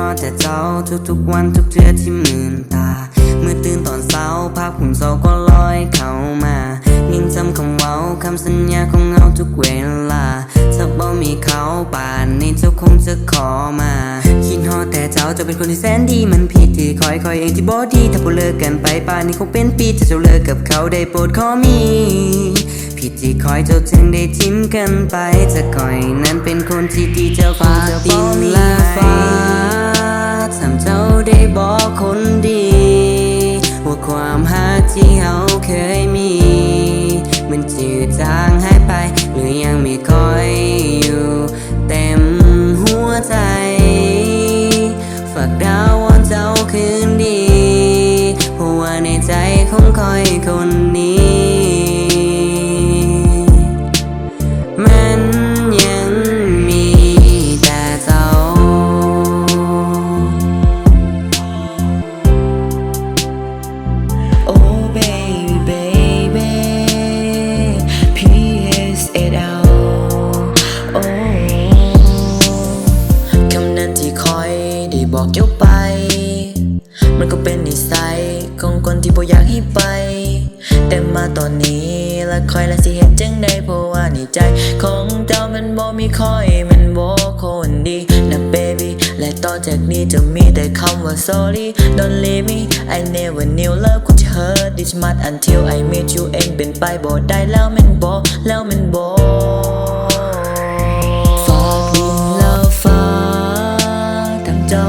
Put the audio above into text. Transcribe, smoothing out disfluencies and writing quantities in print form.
อดแต่เจ้าทุกๆวันทุกเทื่อที่มื่นตาเมื่อตื่นตอนเช้าภาพหุ่นเศร้าก็ลอยเข้ามายิ่งจำคำเว้าคำสัญญาของเงาทุกเวลาถ้าบ่มีเขาป่านนี้เจ้าคงจะขอมาคิดฮอดแต่เจ้าเป็นคนที่แสนดีมันผิดที่คอยเองที่บ่ดีถ้าบ่เลิกกันไปป่านนี้คงเป็นปีจะเจ้าเลิกกับเขาได้โปรดขอมีผิดที่คอยเจ้าจึงได้ทิ้มกันไปจะคอยนั้นเป็นคนที่ดีเจ้าคงจะดินและฟ้าทำเจ้าได้บอกคนดีว่าความหักที่เฮาเคยมีมันจืดจางหายไปหรือยังไม่ค่อยอยู่เต็มหัวใจฝากดาววอนเจ้าคืนดีเพราะว่าในใจของคอยคนนี้มันยังมีแต่เจ้าโอ้ baby baby PSL โอ้คำนั้นที่คอยได้บอกเจ้าไปมันก็เป็นนิสัยของคนที่บ่อยากให้ไปแต่มาตอนนี้และคอยและสิเฮ็ดจังใดเพราะว่าในใจของเจ้ามันบ่มีคอยมันบ่คนดีนะ baby และต่อจากนี้จะมีแต่คำว่า sorry don't leave me I never knew love could hurt this much until I met you เองเป็นไปบ่ได้แล้วมันบ่ฝากดินแล้วฟ้าทำเจ้า